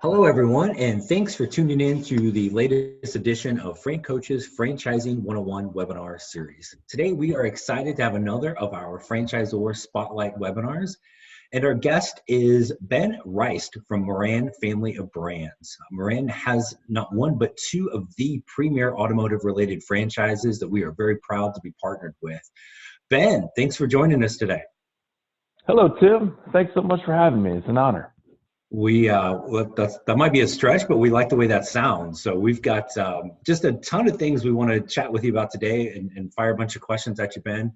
Hello, everyone, and thanks for tuning in to the latest edition of Fran Coach's Franchising 101 webinar series. Today, we are excited to have another of our Franchisor Spotlight webinars, and our guest is Ben Reist from Moran Family of Brands. Moran has not one, but two of the premier automotive-related franchises that we are very proud to be partnered with. Ben, thanks for joining us today. Hello, Tim. Thanks so much for having me. It's an honor. That might be a stretch, but we like the way that sounds. So we've got just a ton of things we want to chat with you about today and fire a bunch of questions at you, Ben.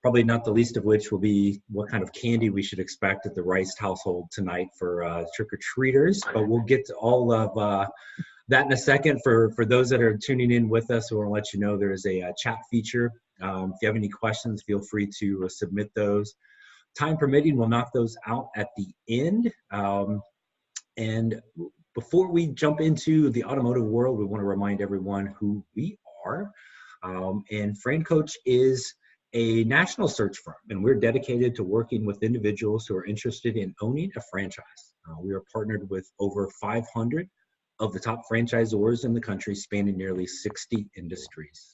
Probably not the least of which will be what kind of candy we should expect at the Reist household tonight for trick-or-treaters. But we'll get to all of that in a second. For those that are tuning in with us, we'll let you know there is a chat feature. If you have any questions, feel free to submit those. Time permitting, we'll knock those out at the end. And before we jump into the automotive world, we want to remind everyone who we are. And Fran Coach is a national search firm, and we're dedicated to working with individuals who are interested in owning a franchise. We are partnered with over 500 of the top franchisors in the country, spanning nearly 60 industries.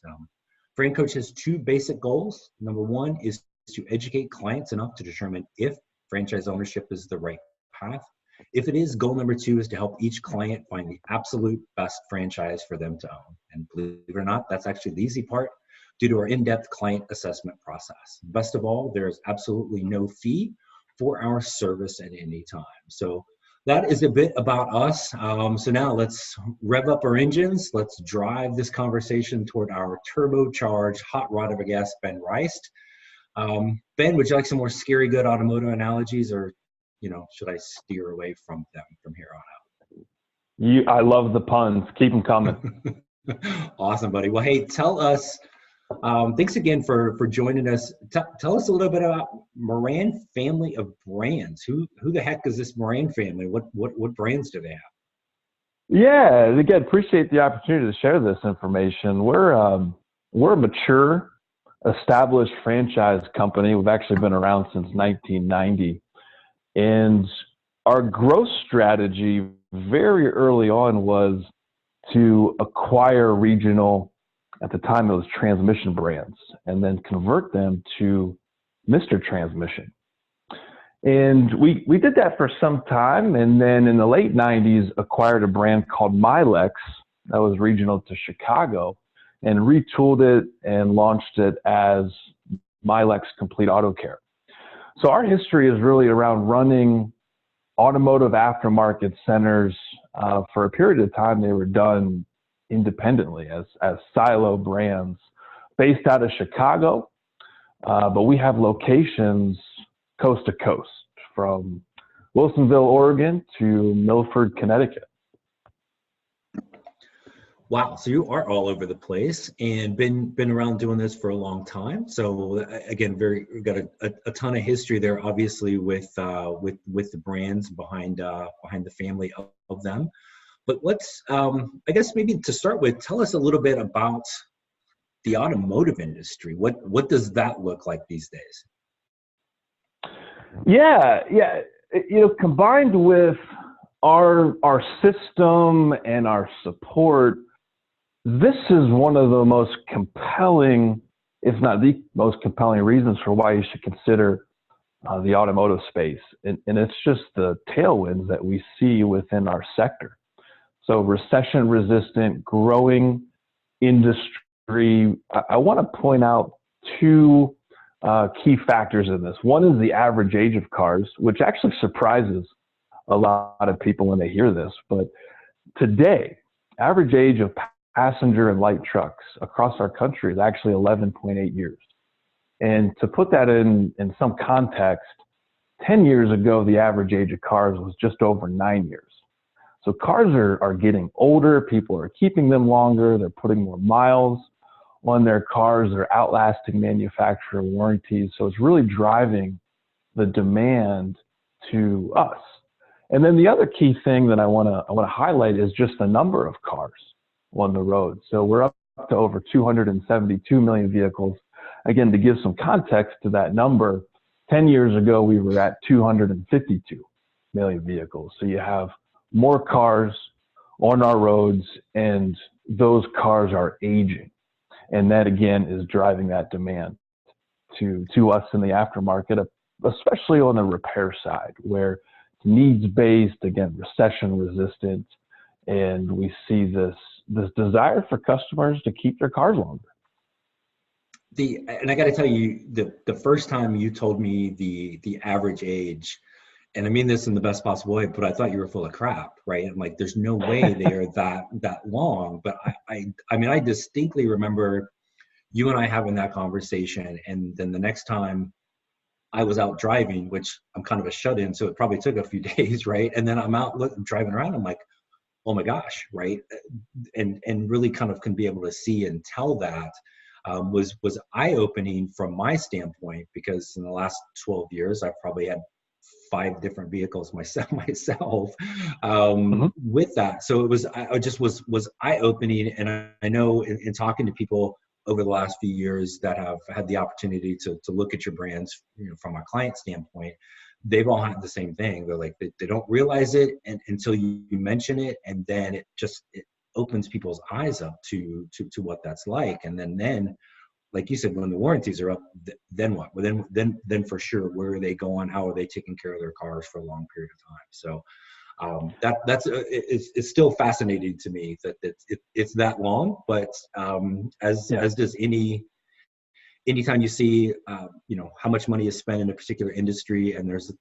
Fran Coach has two basic goals. Number one is to educate clients enough to determine if franchise ownership is the right path. If it is, goal number two is to help each client find the absolute best franchise for them to own. And believe it or not, that's actually the easy part due to our in-depth client assessment process. Best of all, there's absolutely no fee for our service at any time. So that is a bit about us. So now let's rev up our engines. Let's drive this conversation toward our turbocharged hot rod of a guest, Ben Reist. Ben, would you like some more scary good automotive analogies, or should I steer away from them from here on out? I love the puns. Keep them coming. Awesome, buddy. Well, hey, tell us. Thanks again for joining us. Tell us a little bit about Moran Family of Brands. Who the heck is this Moran family? What brands do they have? Yeah, again, appreciate the opportunity to share this information. We're a mature, established franchise company. We've actually been around since 1990. And our growth strategy very early on was to acquire regional, at the time it was transmission brands, and then convert them to Mr. Transmission. And we did that for some time, and then in the late 90s acquired a brand called Milex that was regional to Chicago, and retooled it and launched it as Milex Complete Auto Care. So our history is really around running automotive aftermarket centers. For a period of time, they were done independently as silo brands. based out of Chicago, but we have locations coast to coast, from Wilsonville, Oregon to Milford, Connecticut. Wow, so you are all over the place and been around doing this for a long time. So again, we've got a ton of history there, obviously with the brands behind the family of them. But let's I guess maybe to start with, tell us a little bit about the automotive industry. What does that look like these days? Yeah. Combined with our system and our support, this is one of the most compelling, if not the most compelling, reasons for why you should consider the automotive space. And it's just the tailwinds that we see within our sector. So recession-resistant, growing industry. I want to point out two key factors in this. One is the average age of cars, which actually surprises a lot of people when they hear this. But today, average age of passenger and light trucks across our country is actually 11.8 years. And to put that in some context, 10 years ago, the average age of cars was just over 9 years. So cars are getting older, people are keeping them longer, they're putting more miles on their cars, they're outlasting manufacturer warranties. So it's really driving the demand to us. And then the other key thing that I want to highlight is just the number of cars on the road. So we're up to over 272 million vehicles. Again, to give some context to that number, 10 years ago, we were at 252 million vehicles. So you have more cars on our roads, and those cars are aging. And that, again, is driving that demand to us in the aftermarket, especially on the repair side, where it's needs-based, again, recession-resistant, and we see this desire for customers to keep their cars longer. And I got to tell you, the first time you told me the average age, and I mean this in the best possible way, but I thought you were full of crap, right? I'm like, there's no way they are that long. But I mean, I distinctly remember you and I having that conversation, and then the next time I was out driving, which I'm kind of a shut-in, so it probably took a few days, right? And then I'm out driving around, I'm like, oh my gosh, right? And really kind of can be able to see and tell that was eye-opening from my standpoint, because in the last 12 years, I've probably had 5 different vehicles myself with that. So it was eye-opening. And I know in talking to people over the last few years that have had the opportunity to look at your brands, from a client standpoint, they've all had the same thing. They're like, they don't realize it until you mention it, and then it opens people's eyes up to what that's like. And then, like you said, when the warranties are up, then what? Well, then for sure, where are they going? How are they taking care of their cars for a long period of time? So it's still fascinating to me that it's that long. But as does anytime you see how much money is spent in a particular industry, and there's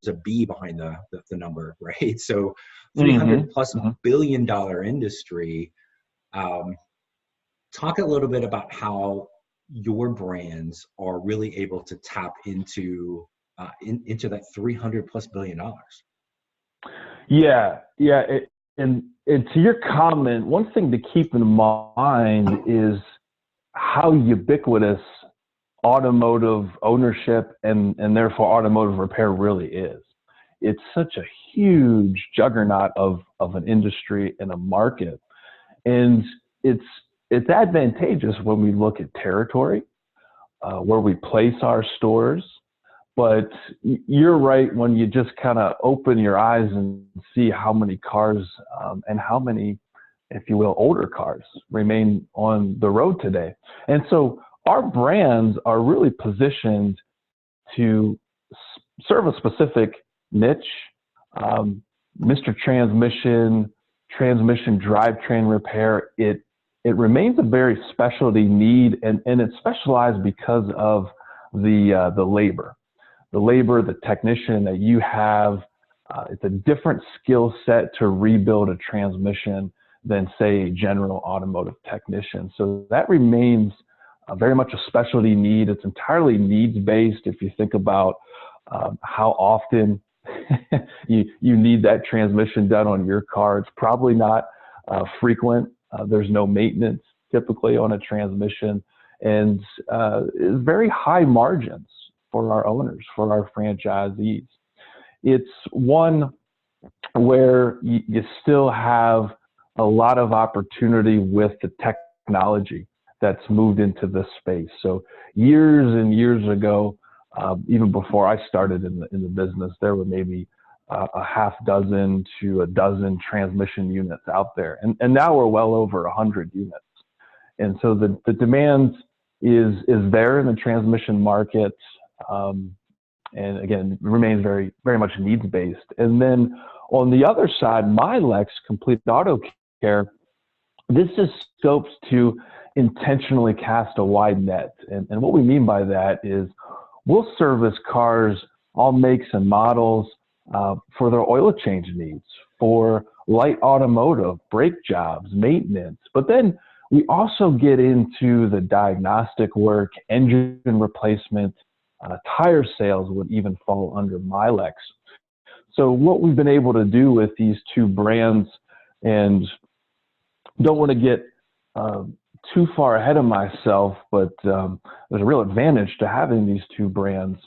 a B behind the number, right? So $300+ billion industry. Talk a little bit about how your brands are really able to tap into that $300+ billion. Yeah. And to your comment, one thing to keep in mind is how ubiquitous automotive ownership and therefore automotive repair really is. It's such a huge juggernaut of an industry and a market. And it's advantageous when we look at territory, where we place our stores. But you're right, when you just kind of open your eyes and see how many cars and how many, if you will, older cars remain on the road today. And so our brands are really positioned to serve a specific niche. Mr. Transmission drivetrain repair, it remains a very specialty need, and it's specialized because of the labor. The technician that you have, it's a different skill set to rebuild a transmission than, say, a general automotive technician. So that remains very much a specialty need. It's entirely needs-based. If you think about how often you need that transmission done on your car, it's probably not frequent. There's no maintenance typically on a transmission, and it's very high margins for our owners, for our franchisees. It's one where you still have a lot of opportunity with the technology that's moved into this space. So years and years ago, even before I started in the business, there were maybe a half dozen to a dozen transmission units out there, and now we're well over 100 units. And so the demand is there in the transmission market, and again, remains very, very much needs based. And then on the other side, Milex Complete Auto Care, this is scoped to intentionally cast a wide net. And what we mean by that is we'll service cars, all makes and models, for their oil change needs, for light automotive, brake jobs, maintenance. But then we also get into the diagnostic work, engine replacement, tire sales would even fall under Milex. So what we've been able to do with these two brands, and don't want to get too far ahead of myself, but there's a real advantage to having these two brands.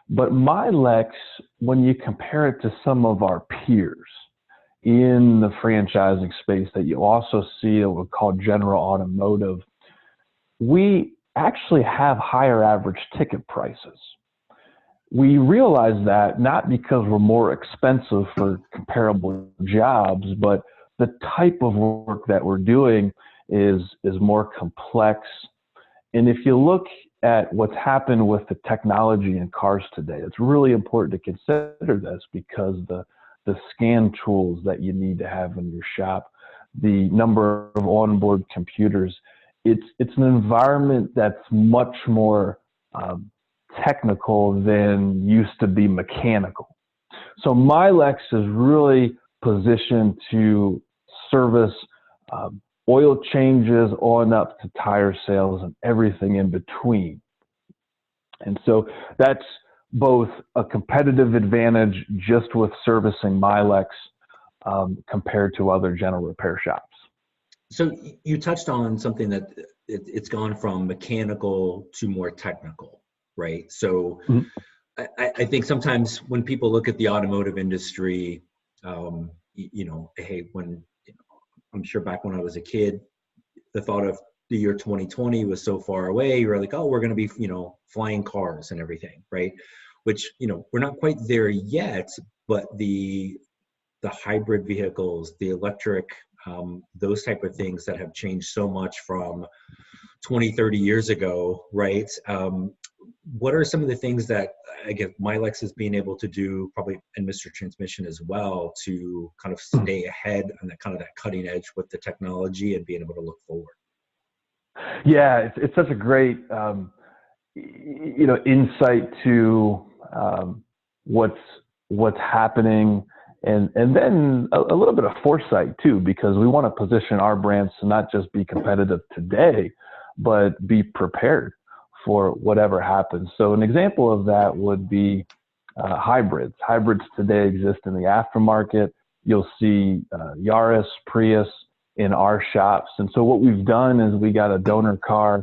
But Milex, when you compare it to some of our peers in the franchising space that you also see what we call general automotive, we actually have higher average ticket prices. We realize that not because we're more expensive for comparable jobs, but the type of work that we're doing is more complex. And if you look at what's happened with the technology in cars today, it's really important to consider this, because the scan tools that you need to have in your shop, the number of onboard computers, it's an environment that's much more technical than used to be mechanical. So Milex is really positioned to service oil changes on up to tire sales and everything in between. And so that's both a competitive advantage just with servicing Milex compared to other general repair shops. So you touched on something that it's gone from mechanical to more technical, right? So I think sometimes when people look at the automotive industry, hey, I'm sure back when I was a kid, the thought of the year 2020 was so far away. You were like, oh, we're going to be, flying cars and everything, right? Which, we're not quite there yet, but the hybrid vehicles, the electric, those type of things that have changed so much from 20, 30 years ago, right? What are some of the things that, again, Milex is being able to do, probably, and Mr. Transmission as well, to kind of stay ahead on that cutting edge with the technology and being able to look forward? Yeah, it's such a great, insight to what's happening, and then a little bit of foresight too, because we want to position our brands to not just be competitive today, but be prepared for whatever happens. So an example of that would be hybrids. Hybrids today exist in the aftermarket. You'll see Yaris, Prius in our shops. And so what we've done is we got a donor car.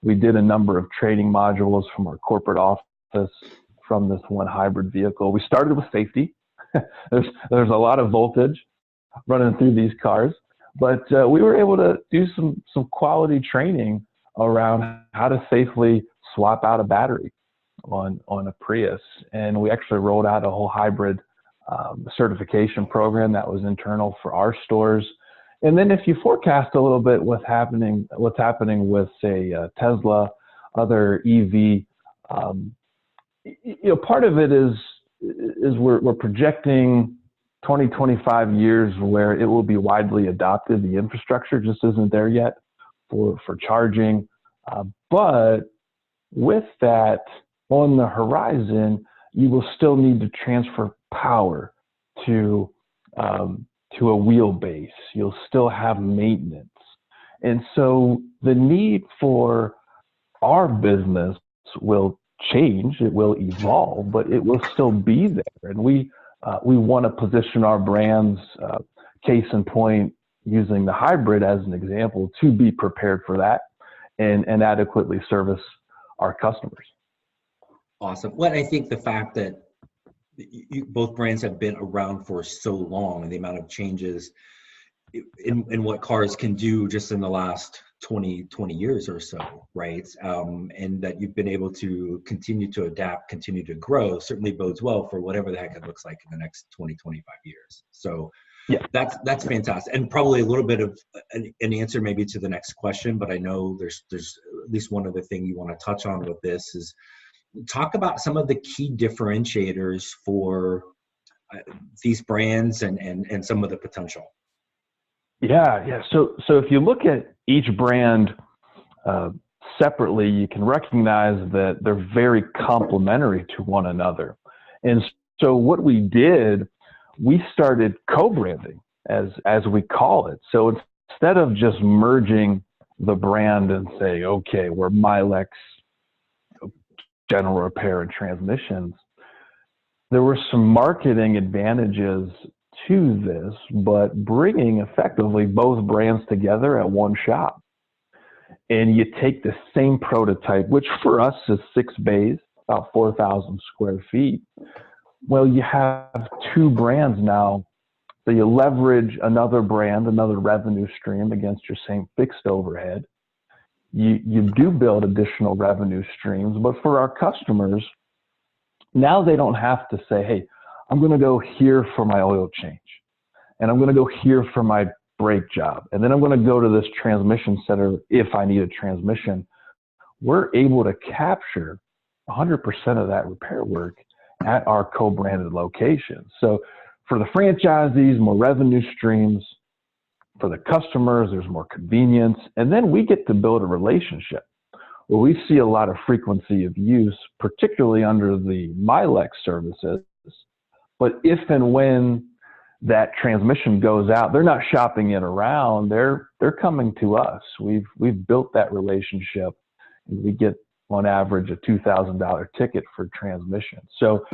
We did a number of training modules from our corporate office from this one hybrid vehicle. We started with safety. There's a lot of voltage running through these cars, but we were able to do some quality training around how to safely swap out a battery on a Prius. And we actually rolled out a whole hybrid certification program that was internal for our stores. And then if you forecast a little bit what's happening with, say, Tesla, other EV, part of it is we're projecting 20, 25 years where it will be widely adopted. The infrastructure just isn't there yet for charging. But with that on the horizon, you will still need to transfer power to a wheelbase. You'll still have maintenance. And so the need for our business will change, it will evolve, but it will still be there. And we want to position our brands, case in point, using the hybrid as an example, to be prepared for that and adequately service our customers. Awesome. Well, I think the fact that both brands have been around for so long, and the amount of changes in what cars can do just in the last 20 years or so, right? And that you've been able to continue to adapt, continue to grow, certainly bodes well for whatever the heck it looks like in the next 25 years. So yeah, that's fantastic. And probably a little bit of an answer maybe to the next question, but I know there's at least one other thing you want to touch on with this is talk about some of the key differentiators for these brands and some of the potential. Yeah. So if you look at each brand separately, you can recognize that they're very complementary to one another. And so what we did, we started co-branding, as we call it. So instead of just merging the brand and say, okay, we're Milex General Repair and Transmissions, there were some marketing advantages to this, but bringing effectively both brands together at one shop. And you take the same prototype, which for us is 6 bays, about 4,000 square feet. Well, you have 2 brands now, so you leverage another brand, another revenue stream against your same fixed overhead. You do build additional revenue streams, but for our customers, now they don't have to say, hey, I'm going to go here for my oil change, and I'm going to go here for my brake job, and then I'm going to go to this transmission center if I need a transmission. We're able to capture 100% of that repair work at our co-branded locations. So for the franchisees, more revenue streams. For the customers, there's more convenience. And then we get to build a relationship where we see a lot of frequency of use, particularly under the Milex services. But if and when that transmission goes out, they're not shopping it around, they're coming to us. We've built that relationship, and we get on average a $2,000 ticket for transmission. So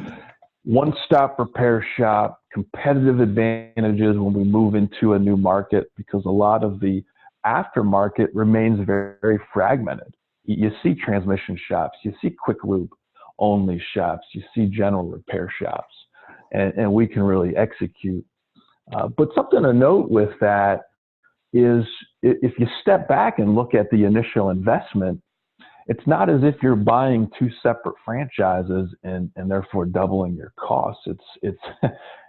one-stop repair shop, competitive advantages when we move into a new market, because a lot of the aftermarket remains very, very fragmented. You see transmission shops, you see quick lube only shops, you see general repair shops, and we can really execute. But something to note with that is if you step back and look at the initial investment, it's not as if you're buying 2 separate franchises and therefore doubling your costs. It's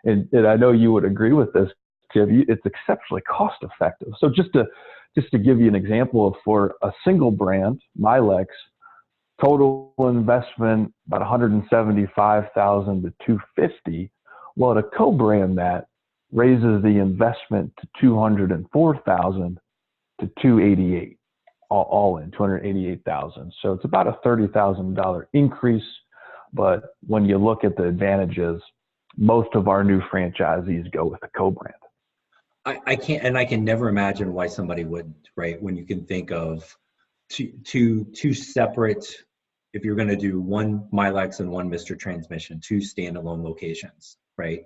and I know you would agree with this, Jim. It's exceptionally cost effective. So just to give you an example of, for a single brand, Milex, total investment about $175,000 to $250,000. Well, to co-brand that raises the investment to $204,000 to $288,000. All in $288,000. So it's about a $30,000 increase. But when you look at the advantages, most of our new franchisees go with a co-brand. I can never imagine why somebody would, right? When you can think of two separate, if you're going to do one Milex and one Mr. Transmission, 2 standalone locations, right?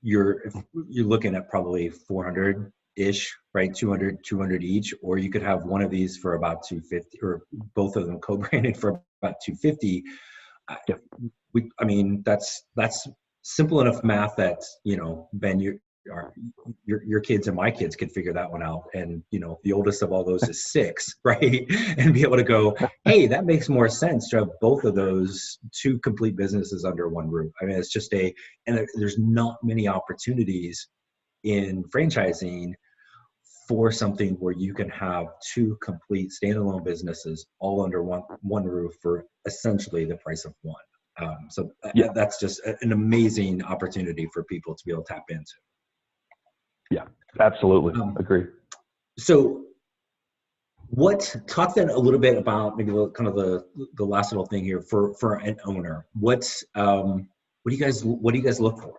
You're looking at probably 400-ish, right? 200 each, or you could have one of these for about 250, or both of them co-branded for about 250. Yeah. I mean, that's simple enough math that, Ben, your kids and my kids could figure that one out. And, the oldest of all those is 6, right? And be able to go, hey, that makes more sense to have both of those 2 complete businesses under one roof. I mean, it's just and there's not many opportunities in franchising for something where you can have 2 complete standalone businesses all under one roof for essentially the price of one. So that's just an amazing opportunity for people to be able to tap into. Yeah, absolutely. Agree. So talk then a little bit about maybe kind of the last little thing here for an owner. What do you guys look for?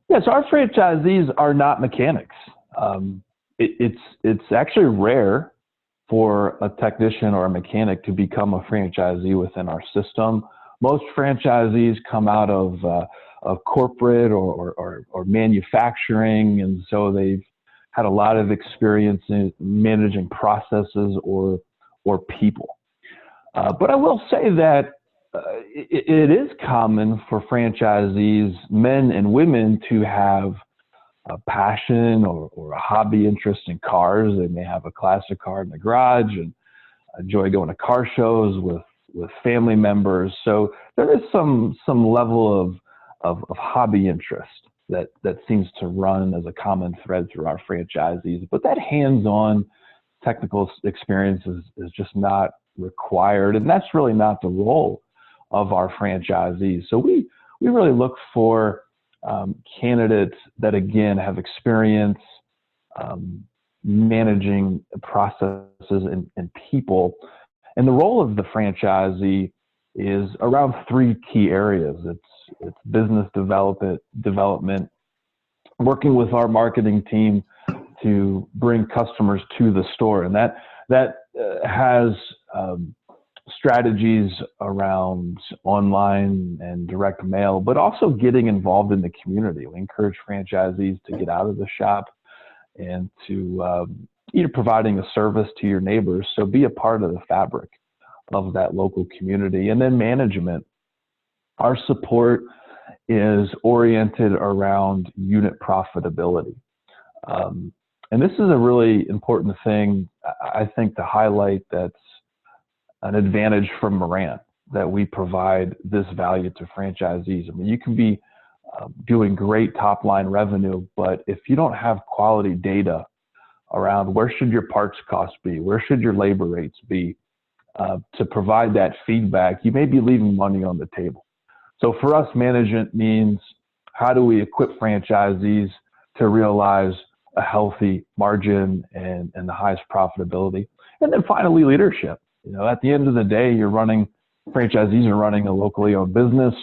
Yes, our franchisees are not mechanics. it's actually rare for a technician or a mechanic to become a franchisee within our system. Most franchisees come out of corporate or manufacturing, and so they've had a lot of experience in managing processes or people. But I will say that it is common for franchisees, men and women, to have a passion or a hobby interest in cars. They may have a classic car in the garage and enjoy going to car shows with family members. So there is some level of hobby interest that seems to run as a common thread through our franchisees. But that hands-on technical experience is just not required, and that's really not the role of our franchisees. So we really look for candidates that, again, have experience managing processes and people. And the role of the franchisee is around three key areas. It's business development, working with our marketing team to bring customers to the store, and that has strategies around online and direct mail, but also getting involved in the community. We encourage franchisees to get out of the shop and to either providing a service to your neighbors, so be a part of the fabric of that local community. And then management. Our support is oriented around unit profitability. And this is a really important thing, I think, to highlight. That's an advantage from Moran, that we provide this value to franchisees. I mean, you can be doing great top line revenue, but if you don't have quality data around where should your parts costs be, where should your labor rates be, to provide that feedback, you may be leaving money on the table. So for us, management means, how do we equip franchisees to realize a healthy margin and the highest profitability? And then finally, leadership. At the end of the day, franchisees are running a locally owned business,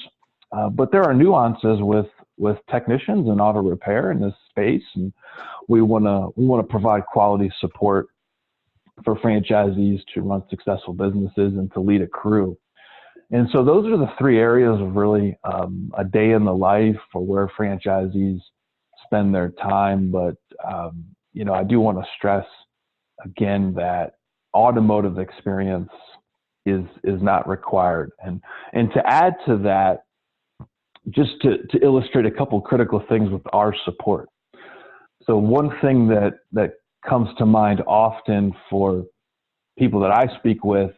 but there are nuances with technicians and auto repair in this space, and we want to provide quality support for franchisees to run successful businesses and to lead a crew. And so those are the three areas of really a day in the life for where franchisees spend their time. But I do want to stress again that automotive experience is not required. And to add to that, just to illustrate a couple critical things with our support. So one thing that comes to mind often for people that I speak with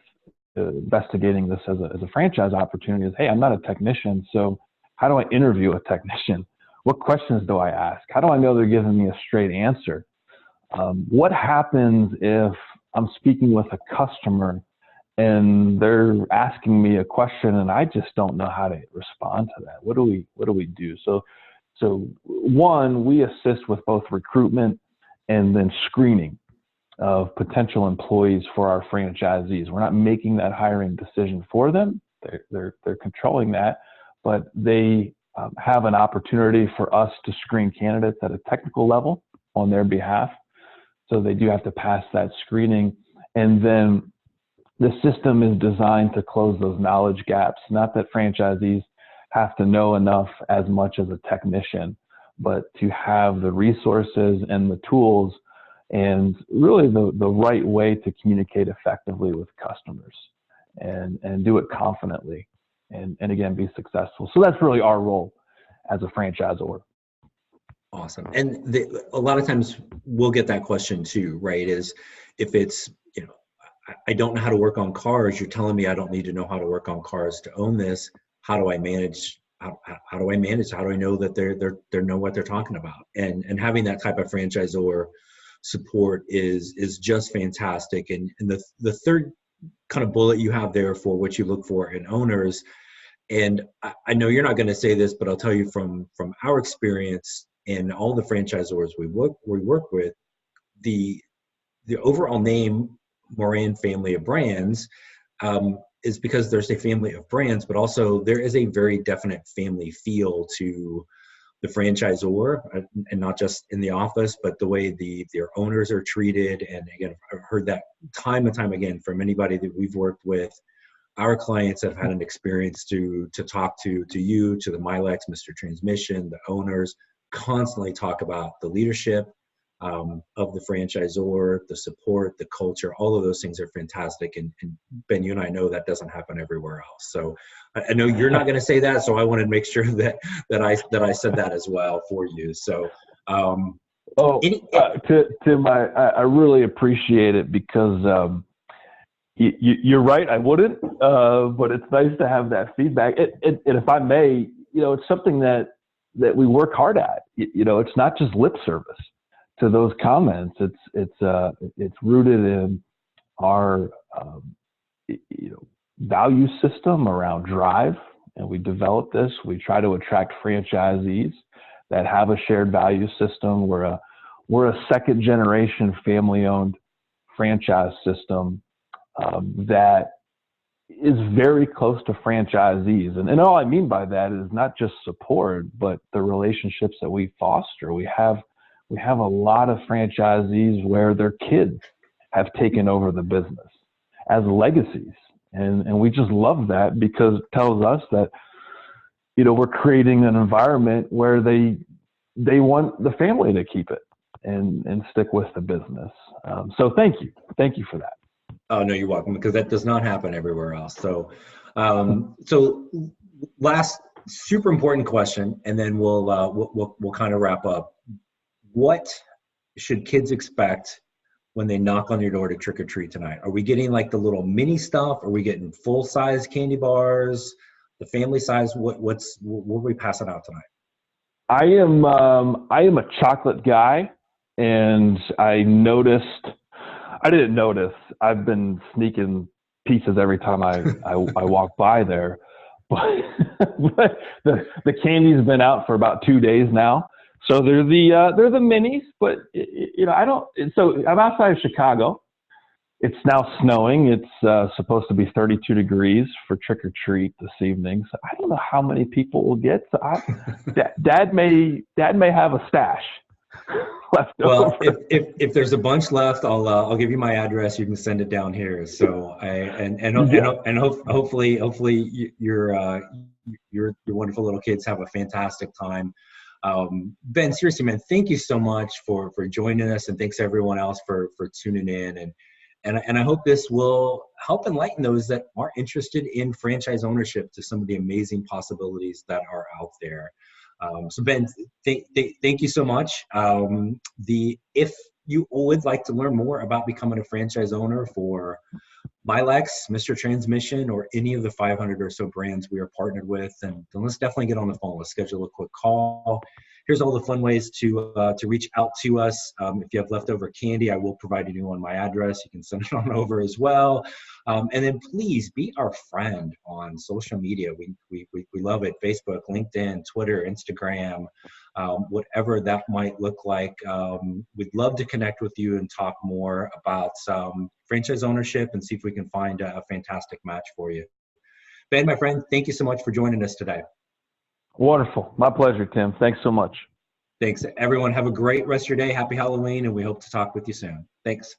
investigating this as a franchise opportunity is, hey, I'm not a technician, so how do I interview a technician? What questions do I ask? How do I know they're giving me a straight answer? What happens if I'm speaking with a customer and they're asking me a question and I just don't know how to respond to that? What do we do? So one, we assist with both recruitment and then screening of potential employees for our franchisees. We're not making that hiring decision for them. They're controlling that, but they have an opportunity for us to screen candidates at a technical level on their behalf. So they do have to pass that screening. And then the system is designed to close those knowledge gaps. Not that franchisees have to know enough as much as a technician, but to have the resources and the tools and really the right way to communicate effectively with customers and do it confidently and again, be successful. So that's really our role as a franchisor. Awesome. And a lot of times we'll get that question too, right? Is if it's, I don't know how to work on cars, you're telling me I don't need to know how to work on cars to own this. How do I manage? How do I manage? How do I know that they know what they're talking about? And having that type of franchisor support is just fantastic. And the third kind of bullet you have there for what you look for in owners, and I know you're not going to say this, but I'll tell you from our experience and all the franchisors we work with, the overall name Moran Family of Brands is because there's a family of brands, but also there is a very definite family feel to the franchisor, and not just in the office, but the way their owners are treated. And again, I've heard that time and time again from anybody that we've worked with. Our clients have had an experience to talk to you, to the Milex, Mr. Transmission, the owners, constantly talk about the leadership of the franchisor, the support, the culture. All of those things are fantastic. And Ben, you and I know that doesn't happen everywhere else. So I know you're not going to say that, so I wanted to make sure that I said that as well for you. So Tim, I really appreciate it, because you're right, I wouldn't, but it's nice to have that feedback. And if I may, it's something that we work hard at. It's not just lip service to those comments. It's rooted in our value system around drive, and we develop this. We try to attract franchisees that have a shared value system. We're a second generation family owned franchise system that is very close to franchisees. And all I mean by that is not just support, but the relationships that we foster. We have a lot of franchisees where their kids have taken over the business as legacies. And we just love that, because it tells us that, we're creating an environment where they want the family to keep it and stick with the business. So thank you. Thank you for that. Oh, no, you're welcome, because that does not happen everywhere else. So, last super important question, and then we'll kind of wrap up. What should kids expect when they knock on your door to trick or treat tonight? Are we getting like the little mini stuff? Are we getting full size candy bars? The family size? What are we passing out tonight? I am a chocolate guy, and I didn't notice. I've been sneaking pieces every time I walk by there, but the candy's been out for about 2 days now. So they're the minis, but I don't. So I'm outside of Chicago. It's now snowing. It's supposed to be 32 degrees for trick or treat this evening. So I don't know how many people will get. So Dad may have a stash left over. Well, if there's a bunch left, I'll give you my address. You can send it down here. So hopefully your wonderful little kids have a fantastic time. Ben, seriously, man, thank you so much for joining us, and thanks everyone else for tuning in. And I hope this will help enlighten those that are interested in franchise ownership to some of the amazing possibilities that are out there. So Ben, thank you so much. If you would like to learn more about becoming a franchise owner for Milex, Mr. Transmission, or any of the 500 or so brands we are partnered with, then let's definitely get on the phone. Let's schedule a quick call. Here's all the fun ways to reach out to us. If you have leftover candy, I will provide you on my address. You can send it on over as well. And then please be our friend on social media. We love it. Facebook, LinkedIn, Twitter, Instagram, whatever that might look like. We'd love to connect with you and talk more about franchise ownership and see if we can find a fantastic match for you. Ben, my friend, thank you so much for joining us today. Wonderful. My pleasure, Tim. Thanks so much. Thanks. Everyone, have a great rest of your day. Happy Halloween, and we hope to talk with you soon. Thanks.